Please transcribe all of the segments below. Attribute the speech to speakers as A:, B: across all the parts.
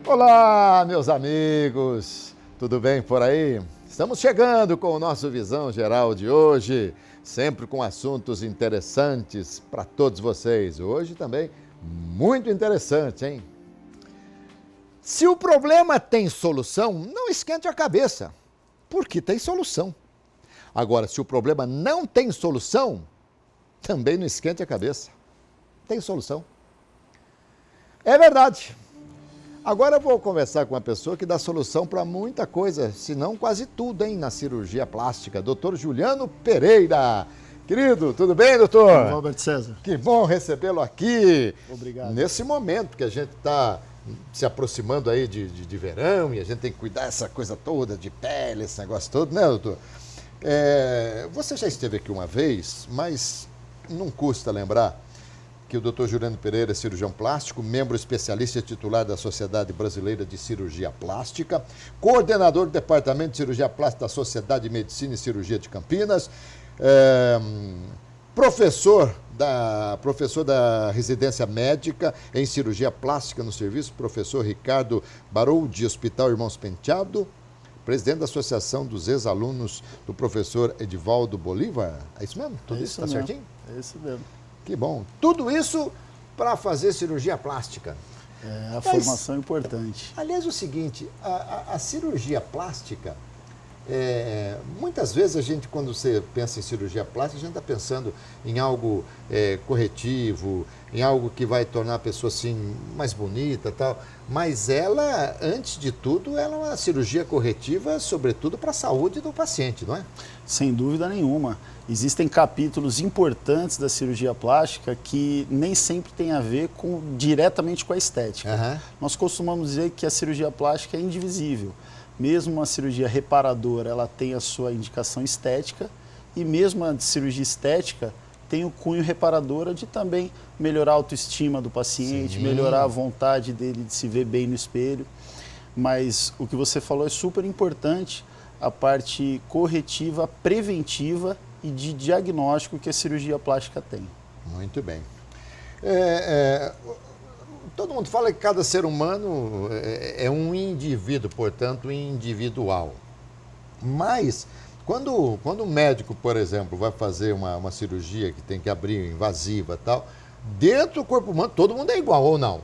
A: Olá, meus amigos, tudo bem por aí? Estamos chegando com o nosso Visão Geral de hoje, sempre com assuntos interessantes para todos vocês. Hoje também muito interessante, hein? Se o problema tem solução, não esquente a cabeça, porque tem solução. Agora, se o problema não tem solução, também não esquente a cabeça. Tem solução. É verdade. Agora eu vou conversar com uma pessoa que dá solução para muita coisa, se não quase tudo, hein, na cirurgia plástica. Dr. Juliano Pereira. Querido, tudo bem, doutor?
B: Robert César.
A: Que bom recebê-lo aqui.
B: Obrigado.
A: Nesse momento que a gente está se aproximando aí de verão e a gente tem que cuidar dessa coisa toda, de pele, esse negócio todo, né, doutor? Você já esteve aqui uma vez, mas não custa lembrar que o Dr. Juliano Pereira é cirurgião plástico, membro especialista e titular da Sociedade Brasileira de Cirurgia Plástica, coordenador do Departamento de Cirurgia Plástica da Sociedade de Medicina e Cirurgia de Campinas, professor da residência médica em cirurgia plástica no serviço, professor Ricardo Baroldi, Hospital Irmãos Penteado, presidente da Associação dos Ex-Alunos do professor Edivaldo Bolívar. É isso mesmo? Tudo isso está certinho?
B: É isso mesmo.
A: Que bom. Tudo isso para fazer cirurgia plástica.
B: A formação é importante.
A: Aliás, o seguinte, a cirurgia plástica, muitas vezes a gente, quando você pensa em cirurgia plástica, a gente está pensando em algo corretivo, em algo que vai tornar a pessoa assim mais bonita e tal. Mas ela, antes de tudo, ela é uma cirurgia corretiva, sobretudo para a saúde do paciente, não é?
B: Sem dúvida nenhuma. Existem capítulos importantes da cirurgia plástica que nem sempre tem a ver diretamente com a estética.
A: Uhum.
B: Nós costumamos dizer que a cirurgia plástica é indivisível. Mesmo uma cirurgia reparadora, ela tem a sua indicação estética, e mesmo a cirurgia estética tem o cunho reparadora de também melhorar a autoestima do paciente,
A: Sim.
B: melhorar a vontade dele de se ver bem no espelho. Mas o que você falou é super importante, a parte corretiva, preventiva e de diagnóstico que a cirurgia plástica tem.
A: Muito bem. Todo mundo fala que cada ser humano é um indivíduo, portanto, individual. Mas, quando um médico, por exemplo, vai fazer uma cirurgia que tem que abrir invasiva e tal, dentro do corpo humano, todo mundo é igual ou não?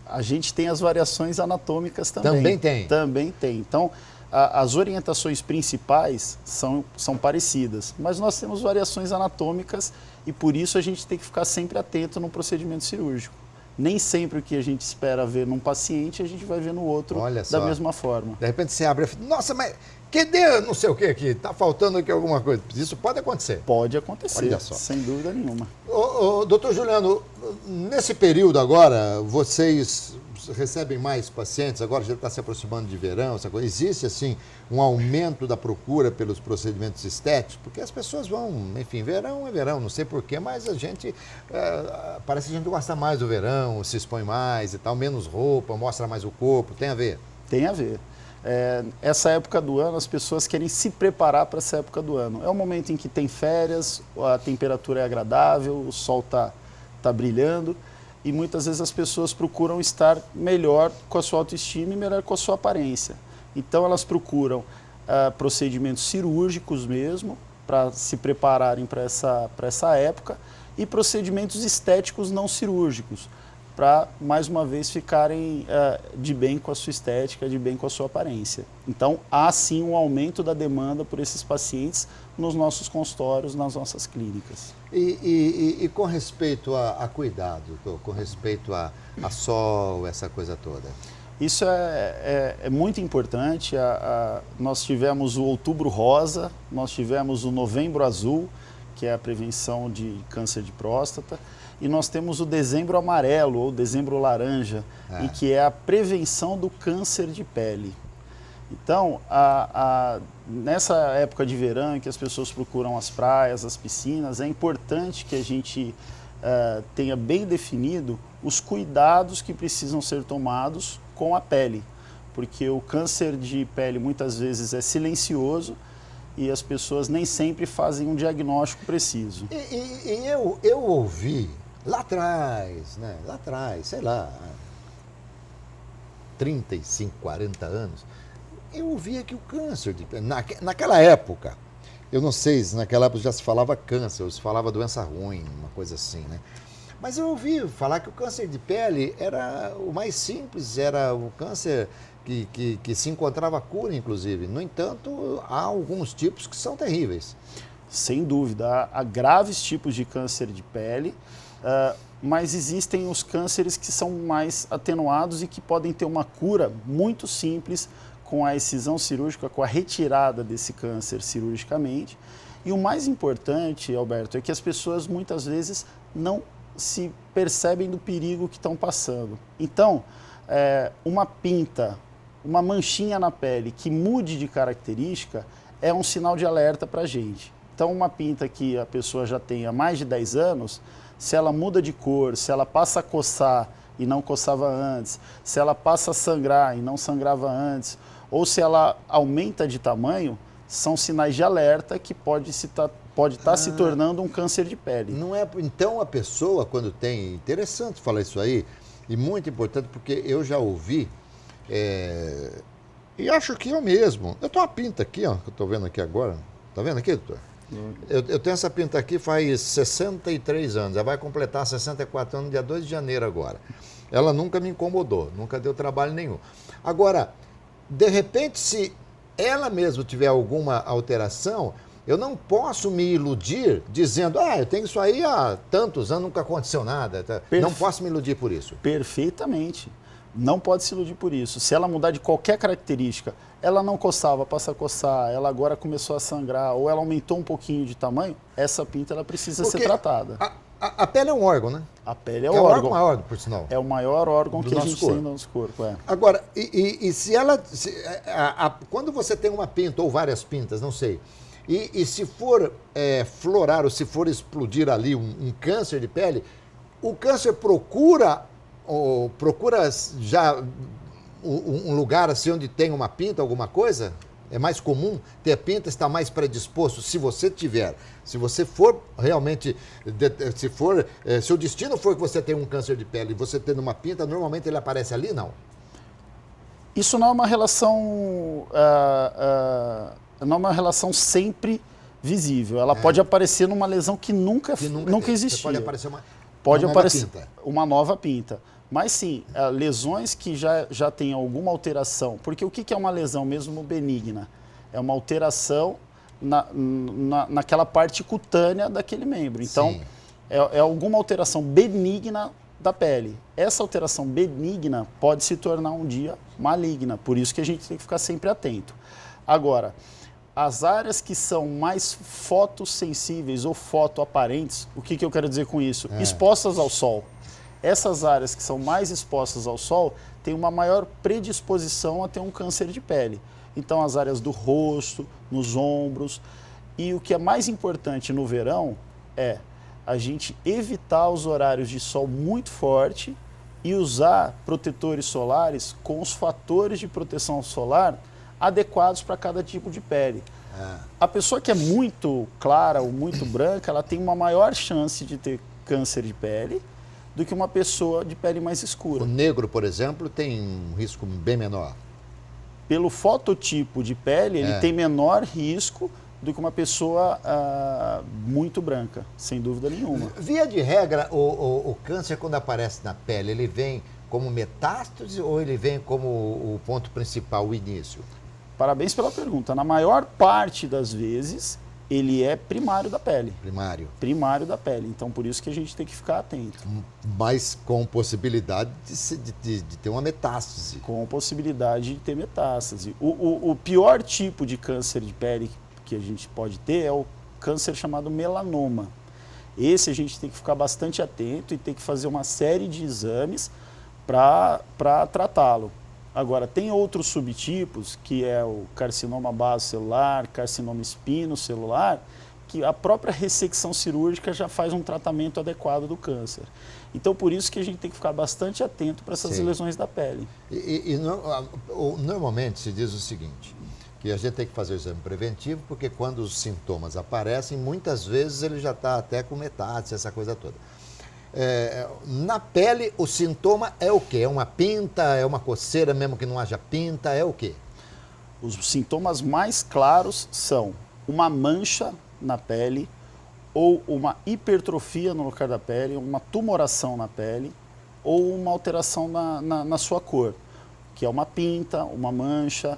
B: A gente tem as variações anatômicas também.
A: Também tem?
B: Também tem. Então, as orientações principais são parecidas, mas nós temos variações anatômicas e por isso a gente tem que ficar sempre atento no procedimento cirúrgico. Nem sempre o que a gente espera ver num paciente, a gente vai ver no outro da mesma forma.
A: De repente você abre e fala, nossa, mas cadê não sei o que aqui? Está faltando aqui alguma coisa. Isso pode acontecer?
B: Pode acontecer,
A: olha só.
B: Sem dúvida nenhuma.
A: Doutor Juliano, nesse período agora, vocês recebem mais pacientes, agora já está se aproximando de verão, essa coisa. Existe, assim, um aumento da procura pelos procedimentos estéticos? Porque as pessoas vão, enfim, verão é verão, não sei porquê, mas a gente, parece que a gente gosta mais do verão, se expõe mais e tal, menos roupa, mostra mais o corpo, tem a ver?
B: Tem a ver. Essa época do ano, as pessoas querem se preparar para essa época do ano. É o momento em que tem férias, a temperatura é agradável, o sol tá brilhando, e muitas vezes as pessoas procuram estar melhor com a sua autoestima e melhor com a sua aparência. Então elas procuram procedimentos cirúrgicos mesmo, para se prepararem para essa época, e procedimentos estéticos não cirúrgicos, para, mais uma vez, ficarem de bem com a sua estética, de bem com a sua aparência. Então, há sim um aumento da demanda por esses pacientes nos nossos consultórios, nas nossas clínicas.
A: E com respeito a cuidado, com respeito a sol, essa coisa toda?
B: Isso é muito importante. Nós tivemos o Outubro Rosa, nós tivemos o Novembro Azul, que é a prevenção de câncer de próstata, e nós temos o Dezembro Amarelo, ou Dezembro Laranja, em que é a prevenção do câncer de pele. Então, nessa época de verão, em que as pessoas procuram as praias, as piscinas, é importante que a gente tenha bem definido os cuidados que precisam ser tomados com a pele, porque o câncer de pele muitas vezes é silencioso e as pessoas nem sempre fazem um diagnóstico preciso.
A: E eu ouvi lá atrás, sei lá, 35, 40 anos, eu ouvia que o câncer de pele, naquela época, eu não sei se naquela época já se falava câncer, ou se falava doença ruim, uma coisa assim, né? Mas eu ouvi falar que o câncer de pele era o mais simples, era o câncer que se encontrava cura, inclusive. No entanto, há alguns tipos que são terríveis.
B: Sem dúvida, há graves tipos de câncer de pele, mas existem os cânceres que são mais atenuados e que podem ter uma cura muito simples com a excisão cirúrgica, com a retirada desse câncer cirurgicamente. E o mais importante, Alberto, é que as pessoas muitas vezes não se percebem do perigo que estão passando. Então, uma pinta, uma manchinha na pele que mude de característica é um sinal de alerta para a gente. Então, uma pinta que a pessoa já tem há mais de 10 anos, se ela muda de cor, se ela passa a coçar e não coçava antes, se ela passa a sangrar e não sangrava antes, ou se ela aumenta de tamanho, são sinais de alerta que pode estar se tornando um câncer de pele.
A: Não é, então a pessoa quando tem, interessante falar isso aí, e muito importante porque eu já ouvi, e acho que eu mesmo, eu tenho uma pinta aqui, ó, que eu estou vendo aqui agora, tá vendo aqui, doutor? Eu tenho essa pinta aqui faz 63 anos, ela vai completar 64 anos dia 2 de janeiro agora. Ela nunca me incomodou, nunca deu trabalho nenhum. Agora, de repente, se ela mesma tiver alguma alteração, eu não posso me iludir dizendo, eu tenho isso aí há tantos anos, nunca aconteceu nada. Não posso me iludir por isso.
B: Perfeitamente. Não pode se iludir por isso. Se ela mudar de qualquer característica, ela não coçava, passa a coçar, ela agora começou a sangrar, ou ela aumentou um pouquinho de tamanho, essa pinta ela precisa ser tratada.
A: A pele é um órgão, né?
B: A pele é o órgão.
A: É o maior, por sinal.
B: É o maior órgão que a gente tem no nosso corpo.
A: Agora, e se ela... quando você tem uma pinta, ou várias pintas, não sei, e se for florar, ou se for explodir ali um câncer de pele, o câncer procura já um lugar assim onde tem uma pinta, alguma coisa? É mais comum ter pinta, está mais predisposto, se você tiver. Se você for realmente, se o destino for que você tem um câncer de pele e você tendo uma pinta, normalmente ele aparece ali, não?
B: Isso não é uma relação, não é uma relação sempre visível. Ela pode aparecer numa lesão que nunca existiu.
A: Pode aparecer uma
B: nova pinta. Mas sim, lesões que já têm alguma alteração. Porque o que é uma lesão mesmo benigna? É uma alteração naquela parte cutânea daquele membro. Então, é alguma alteração benigna da pele. Essa alteração benigna pode se tornar um dia maligna. Por isso que a gente tem que ficar sempre atento. Agora, as áreas que são mais fotossensíveis ou fotoaparentes, o que eu quero dizer com isso? Expostas ao sol. Essas áreas que são mais expostas ao sol têm uma maior predisposição a ter um câncer de pele. Então, as áreas do rosto, nos ombros. E o que é mais importante no verão é a gente evitar os horários de sol muito forte e usar protetores solares com os fatores de proteção solar adequados para cada tipo de pele. A pessoa que é muito clara ou muito branca, ela tem uma maior chance de ter câncer de pele do que uma pessoa de pele mais escura.
A: O negro, por exemplo, tem um risco bem menor.
B: Pelo fototipo de pele, ele tem menor risco do que uma pessoa muito branca, sem dúvida nenhuma.
A: Via de regra, o câncer, quando aparece na pele, ele vem como metástase ou ele vem como o ponto principal, o início?
B: Parabéns pela pergunta. Na maior parte das vezes, ele é primário da pele.
A: Primário.
B: Primário da pele. Então, por isso que a gente tem que ficar atento.
A: Mas com possibilidade de ter uma metástase.
B: Com possibilidade de ter metástase. O pior tipo de câncer de pele que a gente pode ter é o câncer chamado melanoma. Esse a gente tem que ficar bastante atento e tem que fazer uma série de exames para tratá-lo. Agora, tem outros subtipos, que é o carcinoma basocelular, carcinoma espinocelular, que a própria ressecção cirúrgica já faz um tratamento adequado do câncer. Então, por isso que a gente tem que ficar bastante atento para essas lesões da pele.
A: Normalmente se diz o seguinte, que a gente tem que fazer o exame preventivo, porque quando os sintomas aparecem, muitas vezes ele já está até com metástase, essa coisa toda. Na pele, o sintoma é o quê? É uma pinta, é uma coceira, mesmo que não haja pinta, é o quê?
B: Os sintomas mais claros são uma mancha na pele, ou uma hipertrofia no lugar da pele, uma tumoração na pele, ou uma alteração na sua cor, que é uma pinta, uma mancha,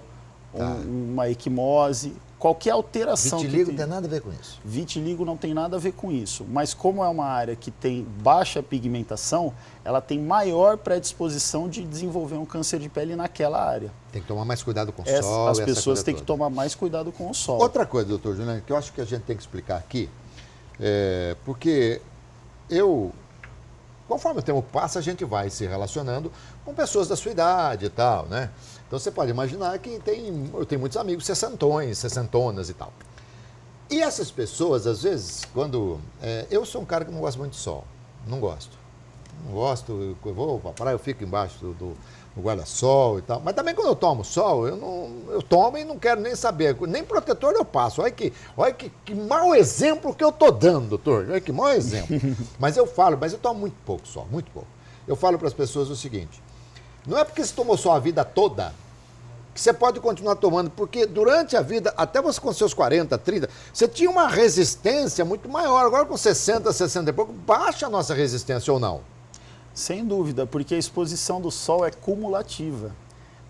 B: uma equimose, qualquer alteração.
A: Vitiligo não tem nada a ver com isso.
B: Vitiligo não tem nada a ver com isso, mas como é uma área que tem baixa pigmentação, ela tem maior predisposição de desenvolver um câncer de pele naquela área.
A: Tem que tomar mais cuidado com o sol.
B: As pessoas têm que tomar mais cuidado com o sol.
A: Outra coisa, doutor Juliano, que eu acho que a gente tem que explicar aqui, porque conforme o tempo passa, a gente vai se relacionando com pessoas da sua idade e tal, né? Então você pode imaginar que eu tenho muitos amigos sessentões, sessentonas e tal. E essas pessoas, às vezes, eu sou um cara que não gosta muito de sol, não gosto. Não gosto, eu vou pra praia, eu fico embaixo do guarda-sol e tal. Mas também quando eu tomo sol, eu tomo e não quero nem saber. Nem protetor eu passo. Olha que mau exemplo que eu tô dando, doutor. Olha que mau exemplo. Mas eu tomo muito pouco sol, muito pouco. Eu falo para as pessoas o seguinte: não é porque você tomou sol a vida toda que você pode continuar tomando, porque durante a vida, até você com seus 40, 30, você tinha uma resistência muito maior. Agora com 60, 60 e pouco, baixa a nossa resistência ou não?
B: Sem dúvida, porque a exposição do sol é cumulativa.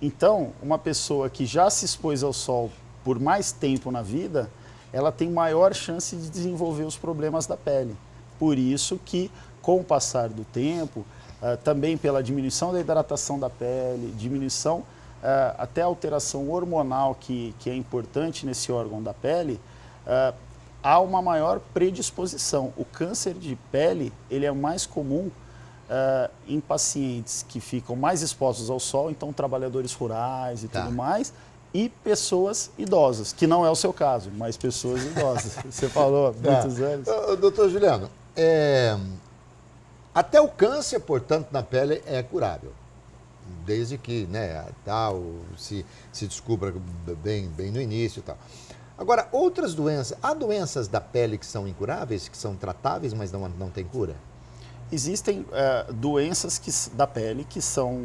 B: Então, uma pessoa que já se expôs ao sol por mais tempo na vida, ela tem maior chance de desenvolver os problemas da pele. Por isso que, com o passar do tempo, também pela diminuição da hidratação da pele, diminuição até a alteração hormonal que é importante nesse órgão da pele, há uma maior predisposição. O câncer de pele, ele é mais comum em pacientes que ficam mais expostos ao sol, então trabalhadores rurais e tudo mais, e pessoas idosas, que não é o seu caso, mas pessoas idosas. Você falou muitos anos.
A: Doutor Juliano, até o câncer, portanto, na pele é curável, desde que se descubra bem no início e tal. Agora, outras doenças, há doenças da pele que são incuráveis, que são tratáveis, mas não tem cura?
B: Existem doenças da pele que são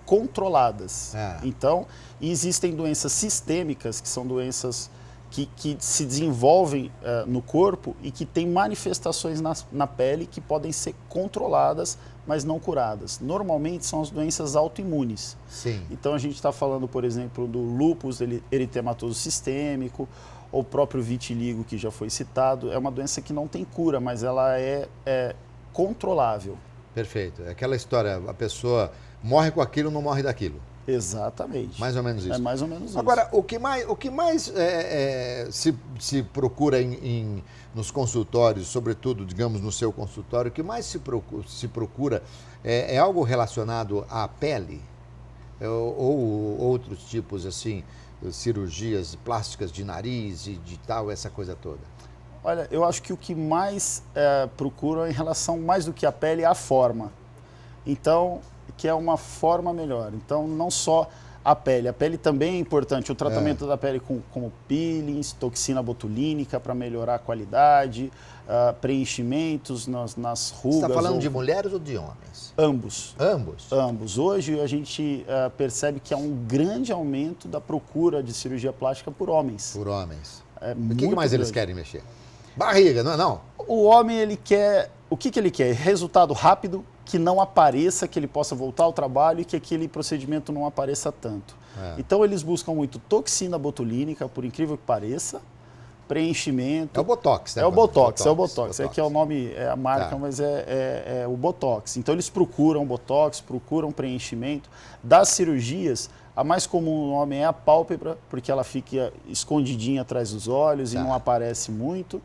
B: controladas. Então, existem doenças sistêmicas, que são doenças que se desenvolvem no corpo e que têm manifestações na pele que podem ser controladas, mas não curadas. Normalmente são as doenças autoimunes.
A: Sim.
B: Então, a gente está falando, por exemplo, do lúpus eritematoso sistêmico, ou o próprio vitiligo, que já foi citado. É uma doença que não tem cura, mas ela é controlável.
A: Perfeito. É aquela história, a pessoa morre com aquilo, não morre daquilo.
B: Exatamente.
A: Mais ou menos isso.
B: É mais ou menos isso.
A: Agora, o que mais se procura nos consultórios, sobretudo, digamos, no seu consultório, o que mais se procura é algo relacionado à pele? Ou outros tipos, assim, cirurgias plásticas de nariz e de tal, essa coisa toda?
B: Olha, eu acho que o que mais procuram em relação, mais do que a pele, é a forma. Então, que é uma forma melhor. Então, não só a pele também é importante. O tratamento da pele como peelings, toxina botulínica para melhorar a qualidade, preenchimentos nas rugas.
A: Você está falando de mulheres ou de homens?
B: Ambos.
A: Ambos?
B: Ambos. Hoje a gente percebe que há um grande aumento da procura de cirurgia plástica por homens.
A: Por homens.
B: O
A: que mais eles querem mexer? Barriga, não?
B: O homem, ele quer... O que ele quer? Resultado rápido, que não apareça, que ele possa voltar ao trabalho e que aquele procedimento não apareça tanto. Então, eles buscam muito toxina botulínica, por incrível que pareça, preenchimento...
A: É o Botox, né?
B: É o Botox. É que é o nome, é a marca, mas é o Botox. Então, eles procuram Botox, procuram preenchimento. Das cirurgias, a mais comum no homem é a pálpebra, porque ela fica escondidinha atrás dos olhos e não aparece muito.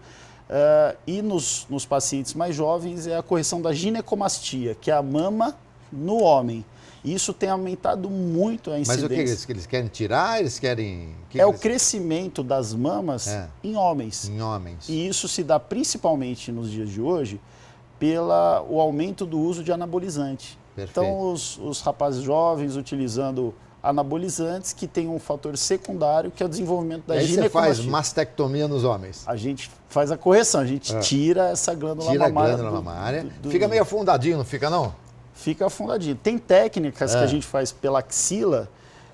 B: E nos pacientes mais jovens é a correção da ginecomastia, que é a mama no homem. Isso tem aumentado muito a incidência.
A: Mas o que eles querem tirar? Eles querem...
B: o crescimento das mamas em homens.
A: Em homens.
B: E isso se dá principalmente nos dias de hoje pelo aumento do uso de anabolizante.
A: Perfeito.
B: Então, os rapazes jovens utilizando anabolizantes que têm um fator secundário, que é o desenvolvimento da
A: ginecomastia. Aí você faz mastectomia nos homens?
B: A gente faz a correção, a gente tira essa glândula mamária.
A: Tira a glândula mamária. Fica meio afundadinho, não fica não?
B: Fica afundadinho. Tem técnicas que a gente faz pela axila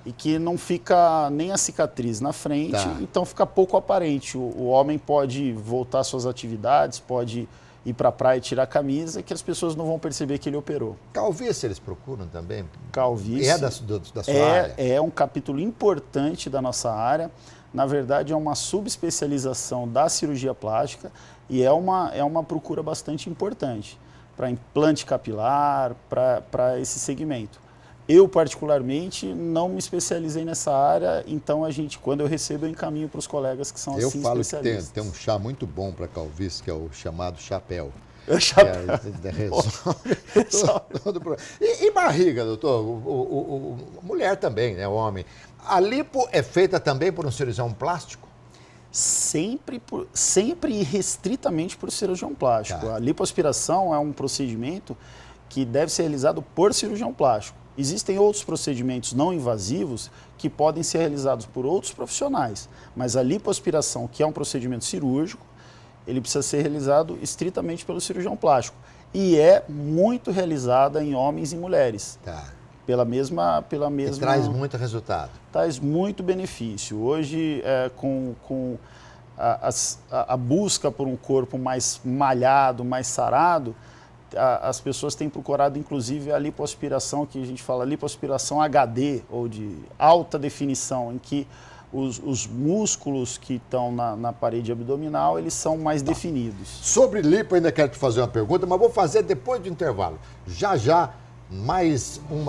B: e que não fica nem a cicatriz na frente, então fica pouco aparente. O homem pode voltar às suas atividades, pode ir para a praia e tirar a camisa, que as pessoas não vão perceber que ele operou.
A: Calvície eles procuram também?
B: Calvície.
A: É da sua área?
B: É um capítulo importante da nossa área. Na verdade, é uma subespecialização da cirurgia plástica e é uma procura bastante importante para implante capilar, para esse segmento. Eu, particularmente, não me especializei nessa área, então quando eu recebo, eu encaminho para os colegas que são assim especialistas. Eu falo
A: que tem um chá muito bom para calvície, que é o chamado chapéu.
B: É chapéu.
A: Resolve todo o problema. E barriga, doutor? Mulher também, né? O homem. A lipo é feita também por um cirurgião plástico?
B: Sempre e restritamente por cirurgião plástico. A lipoaspiração é um procedimento que deve ser realizado por cirurgião plástico. Existem outros procedimentos não invasivos que podem ser realizados por outros profissionais, mas a lipoaspiração, que é um procedimento cirúrgico, ele precisa ser realizado estritamente pelo cirurgião plástico. E é muito realizada em homens e mulheres. Pela mesma...
A: E traz muito resultado.
B: Traz muito benefício. Hoje, com a busca por um corpo mais malhado, mais sarado, as pessoas têm procurado, inclusive, a lipoaspiração, que a gente fala lipoaspiração HD, ou de alta definição, em que os músculos que estão na parede abdominal, eles são mais definidos.
A: Sobre lipo, ainda quero te fazer uma pergunta, mas vou fazer depois do intervalo. Já, mais um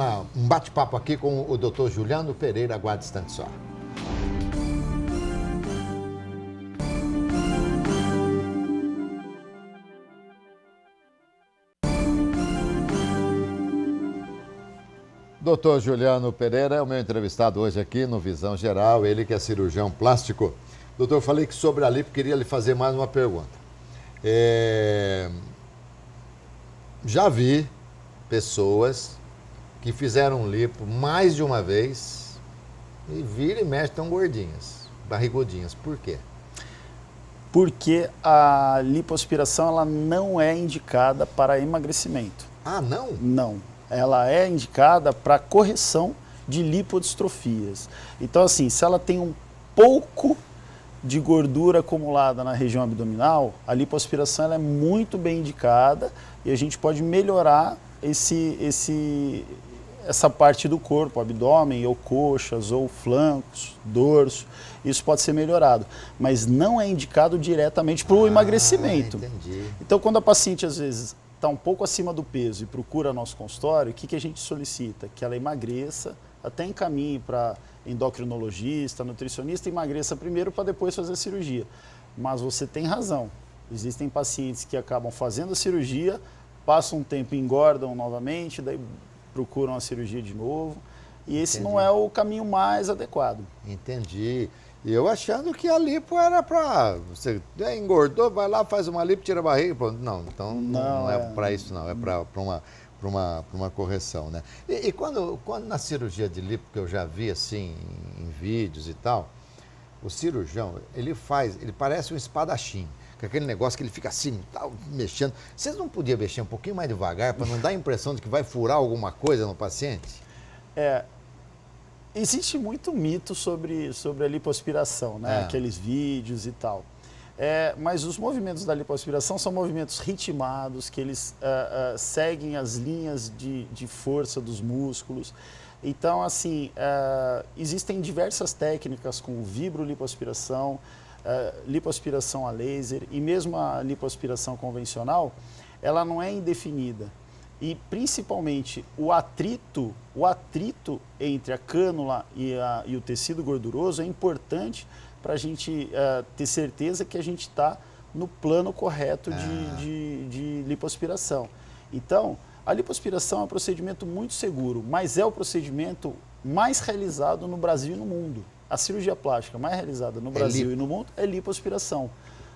A: bate-papo aqui com o Dr. Juliano Pereira. Aguarde um instante só. Doutor Juliano Pereira é o meu entrevistado hoje aqui no Visão Geral, ele que é cirurgião plástico. Doutor, eu falei que sobre a lipo queria lhe fazer mais uma pergunta. Já vi pessoas que fizeram lipo mais de uma vez e vira e mexe tão gordinhas, barrigudinhas. Por quê?
B: Porque a lipoaspiração ela não é indicada para emagrecimento.
A: Ah, não?
B: Não. Ela é indicada para correção de lipodistrofias. Então, assim, se ela tem um pouco de gordura acumulada na região abdominal, a lipoaspiração ela é muito bem indicada e a gente pode melhorar essa parte do corpo, abdômen, ou coxas, ou flancos, dorso. Isso pode ser melhorado, mas não é indicado diretamente para o emagrecimento.
A: Entendi.
B: Então, quando a paciente, às vezes, está um pouco acima do peso e procura nosso consultório, o que a gente solicita? Que ela emagreça, até encaminhe para endocrinologista, nutricionista, emagreça primeiro para depois fazer a cirurgia. Mas você tem razão, existem pacientes que acabam fazendo a cirurgia, passam um tempo e engordam novamente, daí procuram a cirurgia de novo, e esse não é o caminho mais adequado.
A: Entendi. E eu achando que a lipo era para... Você engordou, vai lá, faz uma lipo, tira a barriga. Pronto. Não, então não é para isso, não. É para uma correção, né? E quando na cirurgia de lipo, que eu já vi assim em vídeos e tal, o cirurgião, ele parece um espadachim. Com aquele negócio que ele fica assim, tal, mexendo. Vocês não podiam mexer um pouquinho mais devagar para não dar a impressão de que vai furar alguma coisa no paciente?
B: Existe muito mito sobre a lipoaspiração, né? Aqueles vídeos e tal. Mas os movimentos da lipoaspiração são movimentos ritmados, que eles seguem as linhas de força dos músculos. Então, assim, existem diversas técnicas com vibrolipoaspiração, lipoaspiração a laser e mesmo a lipoaspiração convencional, ela não é indefinida. E principalmente o atrito entre a cânula e o tecido gorduroso é importante para a gente ter certeza que a gente está no plano correto de lipoaspiração. Então, a lipoaspiração é um procedimento muito seguro, mas é o procedimento mais realizado no Brasil e no mundo. A cirurgia plástica mais realizada no Brasil e no mundo é lipoaspiração.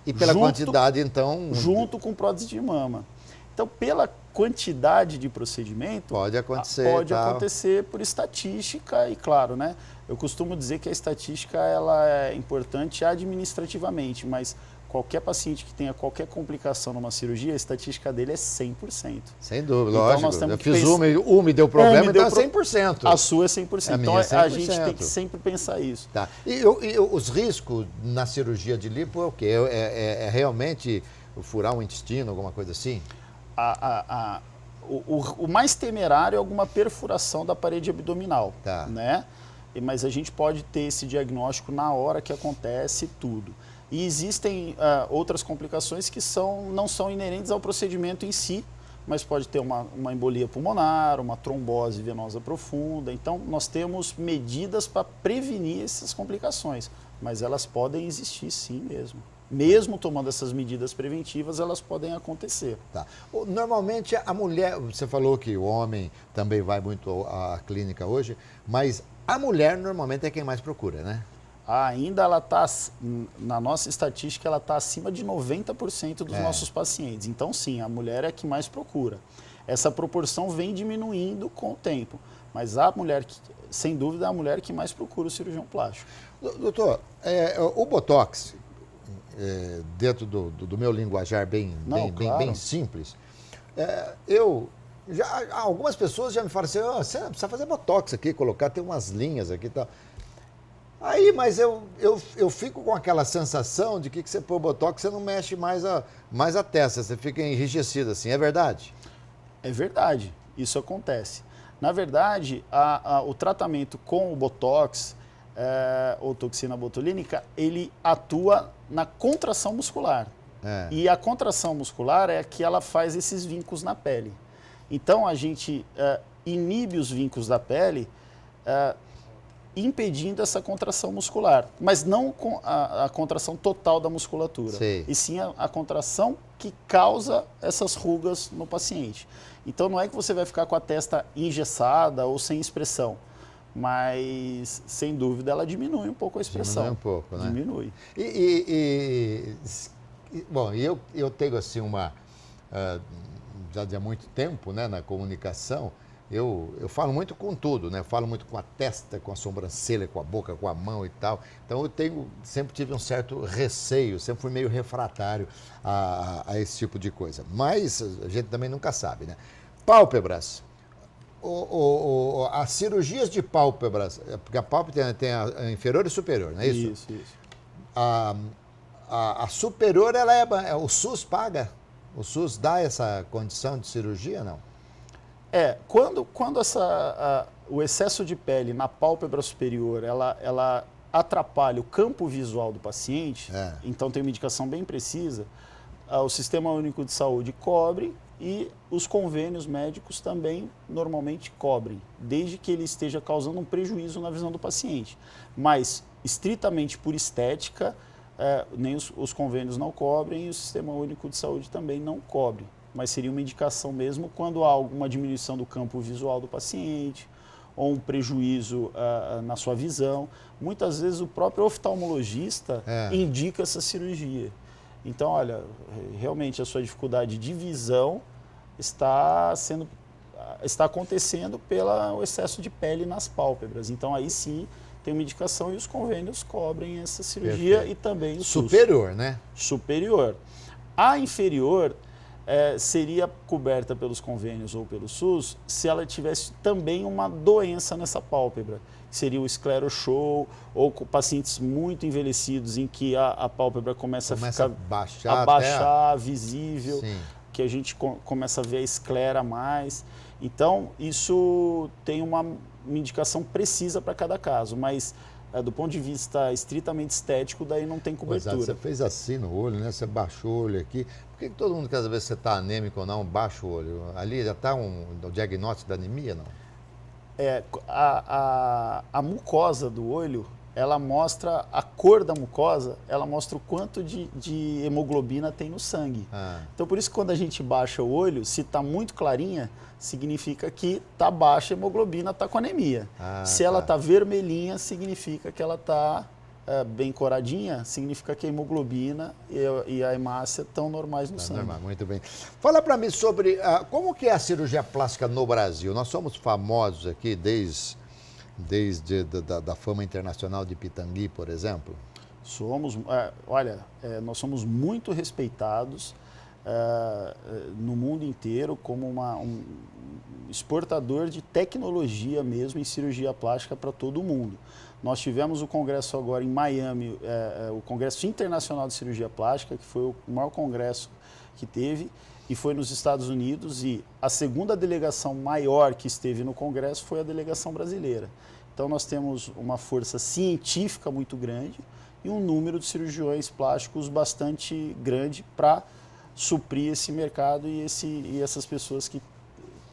A: E pela quantidade, então...
B: Junto com prótese de mama. Então, pela quantidade de procedimento
A: Pode acontecer.
B: Pode acontecer por estatística e, claro, né? Eu costumo dizer que a estatística ela é importante administrativamente, mas qualquer paciente que tenha qualquer complicação numa cirurgia, a estatística dele é 100%.
A: Sem dúvida,
B: então,
A: lógico.
B: Nós temos
A: eu
B: que
A: fiz uma e deu problema, então é 100%.
B: A sua é 100%. Então
A: minha é 100%.
B: a gente tem que sempre pensar isso.
A: Tá. E os riscos na cirurgia de lipo é o quê? É realmente furar um intestino, alguma coisa assim?
B: O mais temerário é alguma perfuração da parede abdominal,
A: tá.
B: né? Mas a gente pode ter esse diagnóstico na hora que acontece tudo. E existem outras complicações que não são inerentes ao procedimento em si, mas pode ter uma embolia pulmonar, uma trombose venosa profunda. Então, nós temos medidas para prevenir essas complicações, mas elas podem existir sim mesmo. Mesmo tomando essas medidas preventivas, elas podem acontecer.
A: Tá. Normalmente, a mulher, você falou que o homem também vai muito à clínica hoje, mas a mulher normalmente é quem mais procura, né?
B: Ainda ela está, na nossa estatística, ela está acima de 90% dos nossos pacientes. Então, sim, a mulher é que mais procura. Essa proporção vem diminuindo com o tempo, mas a mulher, sem dúvida, é a mulher que mais procura o cirurgião plástico.
A: Doutor, o Botox, dentro do meu linguajar bem simples, algumas pessoas já me falam assim, você precisa fazer Botox aqui, tem umas linhas aqui e tal. Aí, mas eu fico com aquela sensação de que você pôr Botox, você não mexe mais a testa, você fica enrijecido assim, é verdade?
B: É verdade, isso acontece. Na verdade, o tratamento com o Botox, ou toxina botulínica, ele atua na contração muscular. E a contração muscular é que ela faz esses vincos na pele. Então, a gente inibe os vincos da pele, impedindo essa contração muscular, mas não a contração total da musculatura, e sim a contração que causa essas rugas no paciente. Então não é que você vai ficar com a testa engessada ou sem expressão, mas sem dúvida ela diminui um pouco a expressão.
A: Diminui um pouco, né?
B: Diminui.
A: Bom, eu tenho assim já há muito tempo, né, na comunicação. Eu falo muito com tudo, né? Falo muito com a testa, com a sobrancelha, com a boca, com a mão e tal. Então sempre tive um certo receio, sempre fui meio refratário a esse tipo de coisa. Mas a gente também nunca sabe, né? Pálpebras. As cirurgias de pálpebras, porque a pálpebra tem a inferior e superior, não é isso?
B: Isso.
A: A superior, o SUS paga? O SUS dá essa condição de cirurgia, não?
B: Quando o excesso de pele na pálpebra superior, ela atrapalha o campo visual do paciente, então tem uma indicação bem precisa, o Sistema Único de Saúde cobre e os convênios médicos também normalmente cobrem, desde que ele esteja causando um prejuízo na visão do paciente. Mas, estritamente por estética, nem os convênios não cobrem e o Sistema Único de Saúde também não cobre. Mas seria uma indicação mesmo quando há alguma diminuição do campo visual do paciente ou um prejuízo na sua visão. Muitas vezes o próprio oftalmologista indica essa cirurgia. Então, olha, realmente a sua dificuldade de visão está acontecendo pelo excesso de pele nas pálpebras. Então, aí sim tem uma indicação e os convênios cobrem essa cirurgia. Perfeito. E também o SUS.
A: Superior, né?
B: Superior. A inferior seria coberta pelos convênios ou pelo SUS se ela tivesse também uma doença nessa pálpebra. Seria o escleroshow ou com pacientes muito envelhecidos em que a pálpebra começa a ficar baixar visível, que a gente começa a ver a esclera mais. Então, isso tem uma indicação precisa para cada caso, mas do ponto de vista estritamente estético, daí não tem cobertura.
A: Exato. Você fez assim no olho, né? Você baixou o olho aqui. Por que todo mundo quer saber se você está anêmico ou não? Baixa o olho. Ali já está o diagnóstico da anemia, não?
B: A mucosa do olho, ela mostra, a cor da mucosa, ela mostra o quanto de hemoglobina tem no sangue. Então, por isso que quando a gente baixa o olho, se está muito clarinha, significa que está baixa a hemoglobina, está com anemia. Se ela está vermelhinha, significa que ela está bem coradinha, significa que a hemoglobina e a hemácia estão normais no sangue.
A: Normal, muito bem. Fala para mim sobre como que é a cirurgia plástica no Brasil. Nós somos famosos aqui desde da fama internacional de Pitangui, por exemplo.
B: Nós somos muito respeitados no mundo inteiro como um exportador de tecnologia mesmo em cirurgia plástica para todo o mundo. Nós tivemos o congresso agora em Miami, o Congresso Internacional de Cirurgia Plástica, que foi o maior congresso que teve, e foi nos Estados Unidos, e a segunda delegação maior que esteve no congresso foi a delegação brasileira. Então nós temos uma força científica muito grande e um número de cirurgiões plásticos bastante grande para suprir esse mercado e essas pessoas que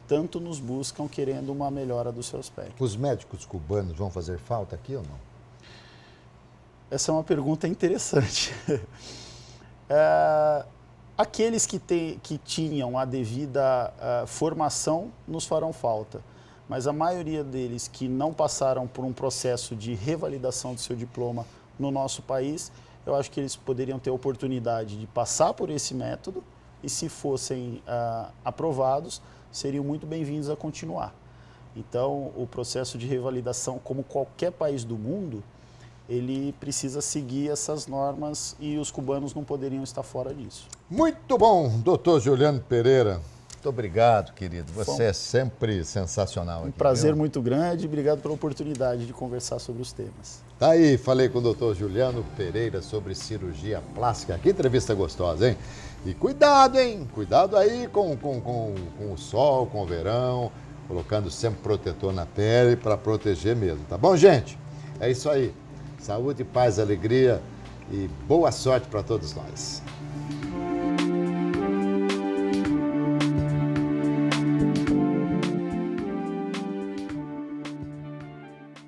B: tanto nos buscam querendo uma melhora do seu aspecto.
A: Os médicos cubanos vão fazer falta aqui ou não?
B: Essa é uma pergunta interessante. Aqueles que tinham a devida formação nos farão falta, mas a maioria deles que não passaram por um processo de revalidação do seu diploma no nosso país, eu acho que eles poderiam ter a oportunidade de passar por esse método e, se fossem aprovados, seriam muito bem-vindos a continuar. Então, o processo de revalidação, como qualquer país do mundo, ele precisa seguir essas normas e os cubanos não poderiam estar fora disso.
A: Muito bom, doutor Juliano Pereira. Muito obrigado, querido. Você é sempre sensacional aqui.
B: Um prazer
A: viu?
B: muito grande. Obrigado pela oportunidade de conversar sobre os temas.
A: Tá aí, falei com o doutor Juliano Pereira sobre cirurgia plástica. Que entrevista gostosa, hein? E cuidado, hein? Cuidado aí com o sol, com o verão, colocando sempre protetor na pele para proteger mesmo, tá bom, gente? É isso aí. Saúde, paz, alegria e boa sorte para todos nós.